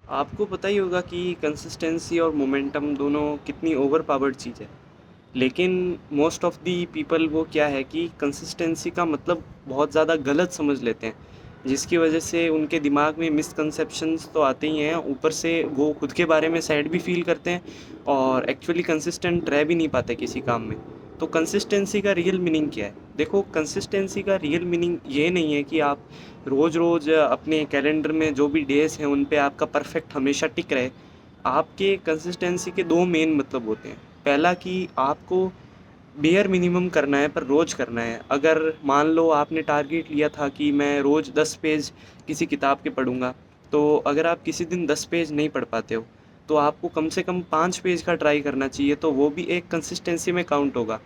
आपको पता ही होगा कि कंसिस्टेंसी और मोमेंटम दोनों कितनी ओवर पावर्ड चीज़ है। लेकिन मोस्ट ऑफ दी पीपल वो क्या है कि कंसिस्टेंसी का मतलब बहुत ज़्यादा गलत समझ लेते हैं, जिसकी वजह से उनके दिमाग में मिसकंसेप्शंस तो आते ही हैं, ऊपर से वो खुद के बारे में सैड भी फील करते हैं और एक्चुअली कंसिस्टेंट रह भी नहीं पाते किसी काम में। तो कंसिस्टेंसी का रियल मीनिंग क्या है? देखो, कंसिस्टेंसी का रियल मीनिंग ये नहीं है कि आप रोज़ रोज़ अपने कैलेंडर में जो भी डेज़ हैं उन पे आपका परफेक्ट हमेशा टिक रहे। आपके कंसिस्टेंसी के दो मेन मतलब होते हैं। पहला कि आपको बेयर मिनिमम करना है पर रोज़ करना है। अगर मान लो आपने टारगेट लिया था कि मैं रोज़ 10 पेज किसी किताब के पढ़ूँगा, तो अगर आप किसी दिन 10 पेज नहीं पढ़ पाते हो, तो आपको कम से कम 5 पेज का ट्राई करना चाहिए, तो वो भी एक कंसिस्टेंसी में काउंट होगा।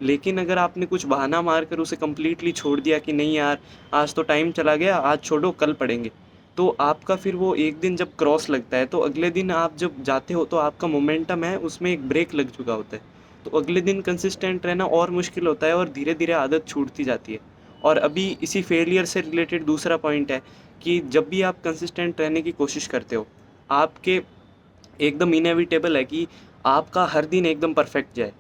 लेकिन अगर आपने कुछ बहाना मारकर उसे कंप्लीटली छोड़ दिया कि नहीं यार, आज तो टाइम चला गया, आज छोड़ो कल पढ़ेंगे, तो आपका फिर वो एक दिन जब क्रॉस लगता है तो अगले दिन आप जब जाते हो तो आपका मोमेंटम है उसमें एक ब्रेक लग चुका होता है। तो अगले दिन कंसिस्टेंट रहना और मुश्किल होता है और धीरे धीरे आदत छूटती जाती है। और अभी इसी फेलियर से रिलेटेड दूसरा पॉइंट है कि जब भी आप कंसिस्टेंट रहने की कोशिश करते हो, आपके एकदम इनएविटेबल है कि आपका हर दिन एकदम परफेक्ट जाए।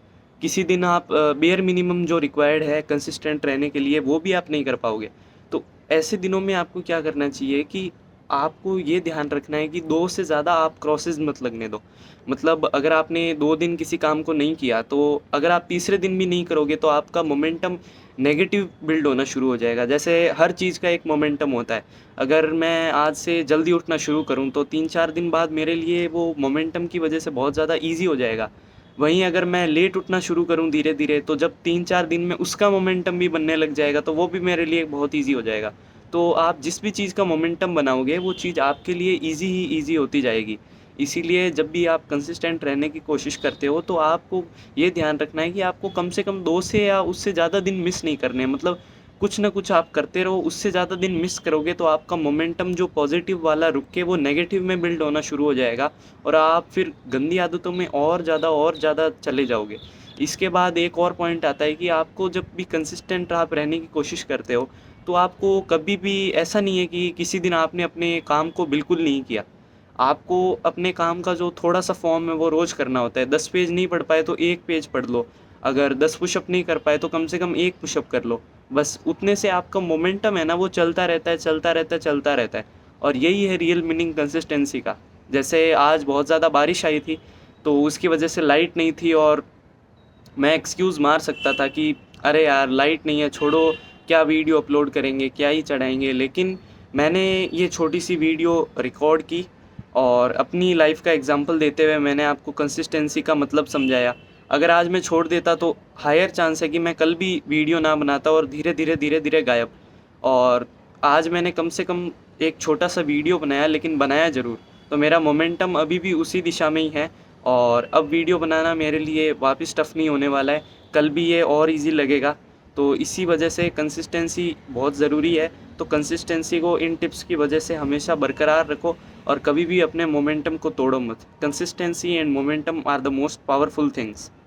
किसी दिन आप बेयर मिनिमम जो रिक्वायर्ड है कंसिस्टेंट रहने के लिए वो भी आप नहीं कर पाओगे। तो ऐसे दिनों में आपको क्या करना चाहिए कि आपको ये ध्यान रखना है कि 2 से ज़्यादा आप क्रॉसेस मत लगने दो। मतलब अगर आपने 2 दिन किसी काम को नहीं किया, तो अगर आप तीसरे दिन भी नहीं करोगे तो आपका मोमेंटम नेगेटिव बिल्ड होना शुरू हो जाएगा। जैसे हर चीज़ का एक मोमेंटम होता है। अगर मैं आज से जल्दी उठना शुरू करूँ तो 3-4 दिन बाद मेरे लिए वो मोमेंटम की वजह से बहुत ज़्यादा ईज़ी हो जाएगा। वहीं अगर मैं लेट उठना शुरू करूँ धीरे-धीरे, तो जब 3-4 दिन में उसका मोमेंटम भी बनने लग जाएगा तो वो भी मेरे लिए बहुत ईज़ी हो जाएगा। तो आप जिस भी चीज़ का मोमेंटम बनाओगे वो चीज़ आपके लिए ईज़ी ही ईज़ी होती जाएगी। इसीलिए जब भी आप कंसिस्टेंट रहने की कोशिश करते हो तो आपको ये ध्यान रखना है कि आपको कम से कम 2 से या उससे ज़्यादा दिन मिस नहीं करने हैं। मतलब कुछ ना कुछ आप करते रहो, उससे ज़्यादा दिन मिस करोगे तो आपका मोमेंटम जो पॉज़िटिव वाला रुक के वो नेगेटिव में बिल्ड होना शुरू हो जाएगा और आप फिर गंदी आदतों में और ज़्यादा चले जाओगे। इसके बाद एक और पॉइंट आता है कि आपको जब भी कंसिस्टेंट आप रहने की कोशिश करते हो, तो आपको कभी भी ऐसा नहीं है कि किसी दिन आपने अपने काम को बिल्कुल नहीं किया। आपको अपने काम का जो थोड़ा-सा फ़ॉर्म है वो रोज़ करना होता है। 10 पेज नहीं पढ़ पाए तो 1 पेज पढ़ लो। अगर 10 पुशअप नहीं कर पाए तो कम से कम 1 पुशअप कर लो। बस उतने से आपका मोमेंटम है ना वो चलता रहता है, चलता रहता है, चलता रहता है। और यही है रियल मीनिंग कंसिस्टेंसी का। जैसे आज बहुत ज़्यादा बारिश आई थी, तो उसकी वजह से लाइट नहीं थी और मैं एक्सक्यूज़ मार सकता था कि अरे यार लाइट नहीं है, छोड़ो, क्या वीडियो अपलोड करेंगे, क्या ही चढ़ाएँगे। लेकिन मैंने ये छोटी-सी वीडियो रिकॉर्ड की और अपनी लाइफ़ का एग्ज़ाम्पल देते हुए मैंने आपको कंसिस्टेंसी का मतलब समझाया। अगर आज मैं छोड़ देता तो हायर चांस है कि मैं कल भी वीडियो ना बनाता और धीरे-धीरे, धीरे-धीरे गायब। और आज मैंने कम से कम एक छोटा-सा वीडियो बनाया, लेकिन बनाया ज़रूर। तो मेरा मोमेंटम अभी भी उसी दिशा में ही है और अब वीडियो बनाना मेरे लिए वापस टफ़ नहीं होने वाला है। कल भी ये और ईज़ी लगेगा। तो इसी वजह से कंसिस्टेंसी बहुत ज़रूरी है। तो कंसिस्टेंसी को इन टिप्स की वजह से हमेशा बरकरार रखो और कभी भी अपने मोमेंटम को तोड़ो मत। Consistency and momentum are the most powerful things.